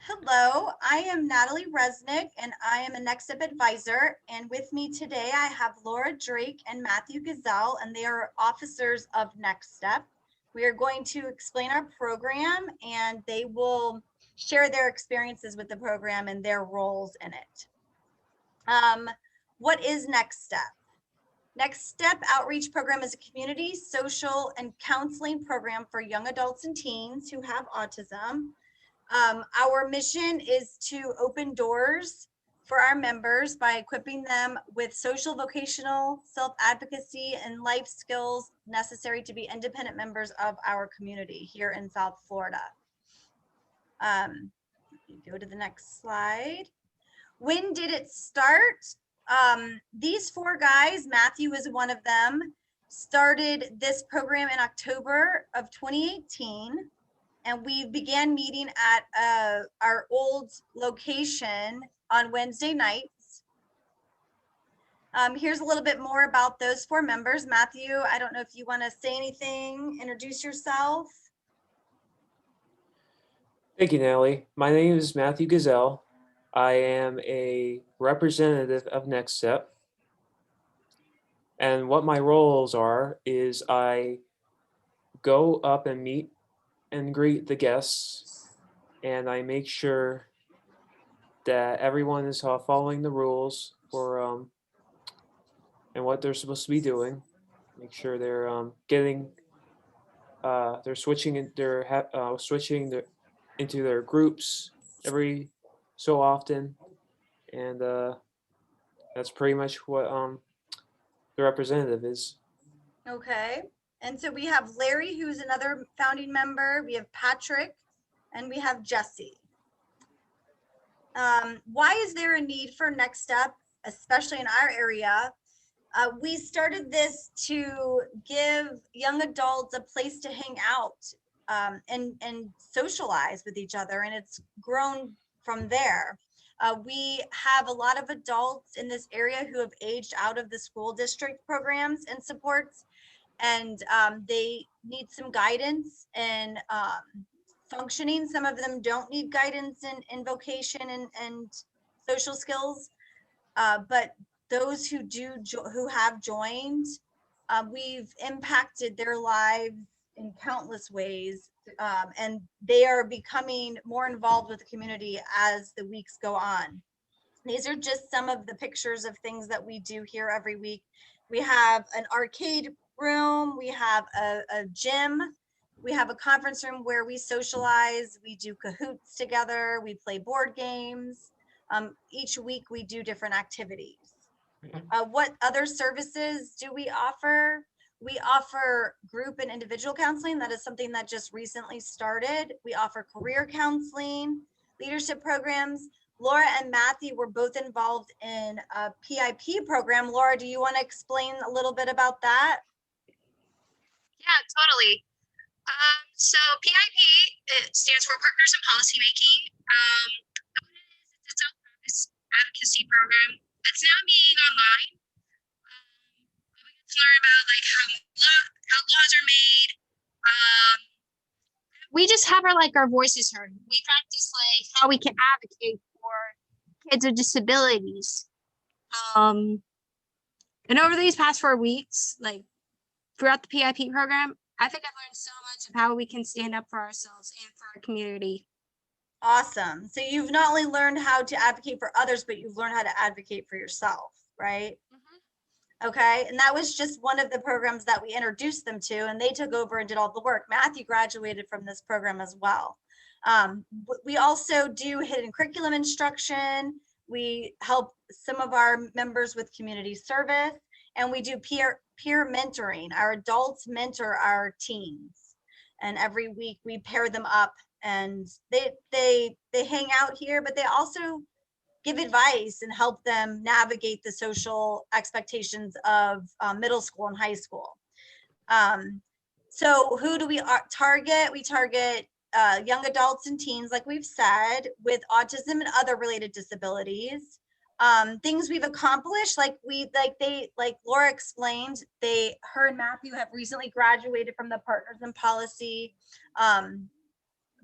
Hello, I am Natalie Resnick and I am a Next Step advisor. And with me today, I have Laura Drake and Matthew Gazelle, and they are officers of Next Step. We are going to explain our program and they will share their experiences with the program and their roles in it. What is Next Step? Next Step Outreach Program is a community, social, and counseling program for young adults and teens who have autism. Our mission is to open doors for our members by equipping them with social, vocational, self-advocacy, and life skills necessary to be independent members of our community here in South Florida. Go to the next slide. When did it start? These four guys, Matthew is one of them, started this program in October of 2018. And we began meeting at our old location on Wednesday nights. Here's a little bit more about those four members. Matthew, I don't know if you want to say anything, introduce yourself. Thank you, Natalie. My name is Matthew Gazelle. I am a representative of Next Step. And what my roles are is I go up and meet and greet the guests, and I make sure that everyone is following the rules for and what they're supposed to be doing. Make sure they're they're switching into their groups every so often, and that's pretty much what the representative is. Okay. And so we have Larry, who's another founding member. We have Patrick, and we have Jesse. Why is there a need for Next Step, especially in our area? We started this to give young adults a place to hang out and socialize with each other, and it's grown from there. We have a lot of adults in this area who have aged out of the school district programs and supports, and they need some guidance and functioning. Some of them don't need guidance in vocation and social skills, but those who who have joined, we've impacted their lives in countless ways, and they are becoming more involved with the community as the weeks go on. These are just some of the pictures of things that we do here every week. We have an arcade room, we have a gym, we have a conference room where we socialize, we do cahoots together, we play board games. Each week we do different activities. What other services do we offer? We offer group and individual counseling. That is something that just recently started. We offer career counseling, leadership programs. Laura and Matthew were both involved in a PIP program. Laura, do you want to explain a little bit about that? Yeah, totally. So PIP, it stands for Partners in Policymaking. What it is, it's a self-practice advocacy program that's now being online. We get to learn about like how laws are made. We just have our voices heard. We practice like how we can advocate for kids with disabilities. And over these past 4 weeks, like throughout the PIP program, I think I've learned so much of how we can stand up for ourselves and for our community. Awesome. So you've not only learned how to advocate for others, but you've learned how to advocate for yourself, right? Okay, and that was just one of the programs that we introduced them to, and they took over and did all the work. Matthew graduated from this program as well. We also do hidden curriculum instruction. We help some of our members with community service, and we do peer mentoring. Our adults mentor our teens, and every week we pair them up, and they hang out here, but they also give advice and help them navigate the social expectations of middle school and high school. So who do we target? We target young adults and teens, like we've said, with autism and other related disabilities. Things we've accomplished, like Laura explained, her and Matthew have recently graduated from the Partners in Policy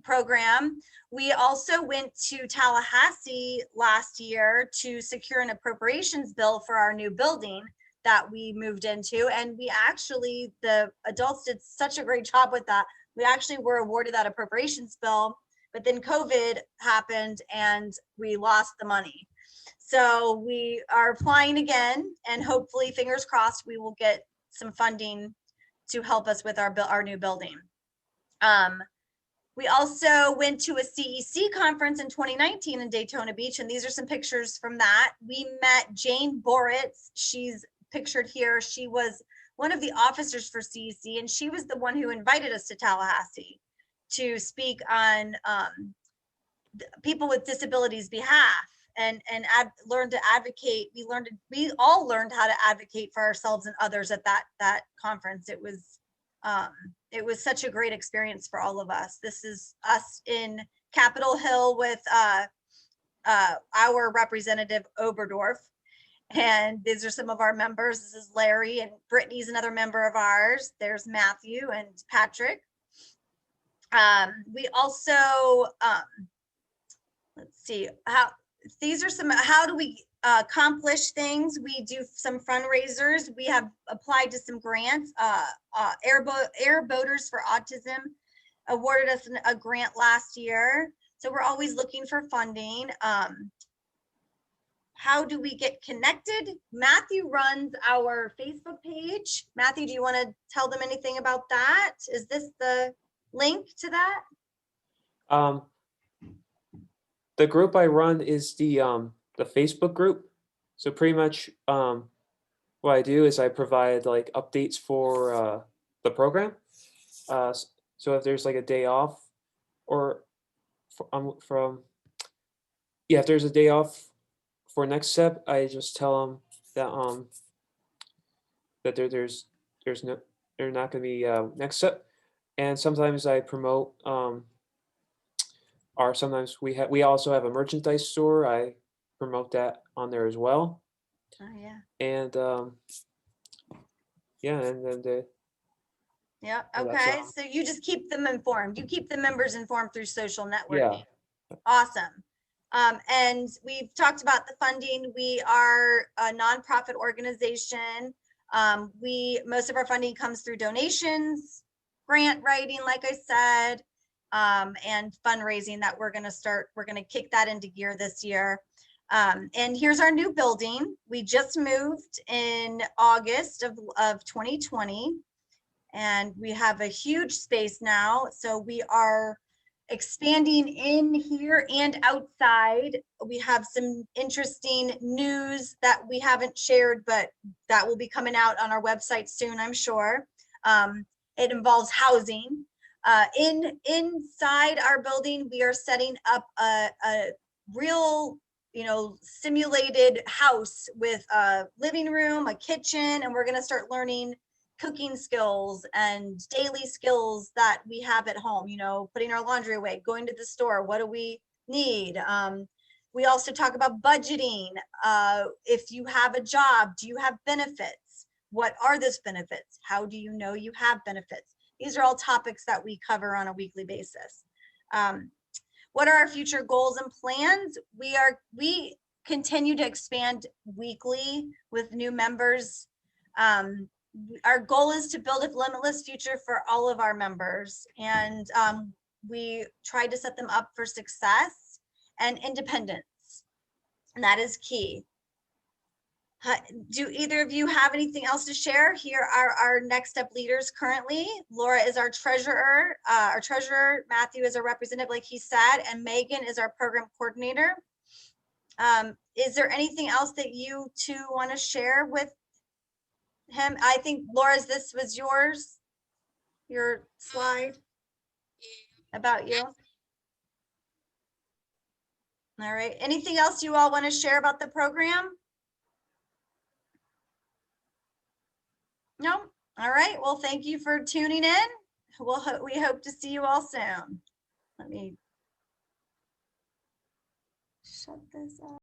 program. We also went to Tallahassee last year to secure an appropriations bill for our new building that we moved into. And we actually, the adults did such a great job with that. We actually were awarded that appropriations bill, but then COVID happened and we lost the money. So we are applying again, and hopefully, fingers crossed, we will get some funding to help us with our new building. We also went to a CEC conference in 2019 in Daytona Beach, and these are some pictures from that. We met Jane Boritz. She's pictured here. She was one of the officers for CEC, and she was the one who invited us to Tallahassee to speak on people with disabilities behalf and learn to advocate. We all learned how to advocate for ourselves and others at that conference. It was such a great experience for all of us. This is us in Capitol Hill with our representative Oberdorf. And these are some of our members. This is Larry, and Brittany's another member of ours. There's Matthew and Patrick. We also, let's see, these are some, how do we accomplish things? We do some fundraisers. We have applied to some grants. Air Boaters for Autism awarded us a grant last year. So we're always looking for funding. How do we get connected? Matthew runs our Facebook page. Matthew, do you want to tell them anything about that? Is this the link to that? The group I run is the Facebook group. So pretty much what I do is I provide like updates for the program. So if there's like a day off, or if there's a day off for next step, I just tell them that that they're not going to be next step. And sometimes I promote sometimes we also have a merchandise store. I promote that on there as well. Oh yeah. And yeah, and then yeah. so Okay. So you just keep them informed. You keep the members informed through social networking. Yeah. Awesome. And we've talked about the funding. We are a nonprofit organization. Most of our funding comes through donations, grant writing, like I said, and fundraising that we're going to kick that into gear this year. And here's our new building. We just moved in August of 2020, and we have a huge space now. So we are expanding in here and outside. We have some interesting news that we haven't shared, but that will be coming out on our website soon, I'm sure. It involves housing. Inside our building, we are setting up a real, simulated house with a living room, a kitchen, and we're going to start learning cooking skills and daily skills that we have at home, putting our laundry away, going to the store, what do we need? We also talk about budgeting. If you have a job, do you have benefits? What are those benefits? How do you know you have benefits? These are all topics that we cover on a weekly basis. What are our future goals and plans? We continue to expand weekly with new members. Our goal is to build a limitless future for all of our members, and we try to set them up for success and independence, and that is key. Do either of you have anything else to share? Here are our next step leaders currently. Laura is our treasurer. Matthew is our representative, like he said, and Megan is our program coordinator. Is there anything else that you two want to share with him? I think, Laura, this was your slide about you. All right. Anything else you all want to share about the program? No? All right. Well, thank you for tuning in. We hope to see you all soon. Let me shut this off.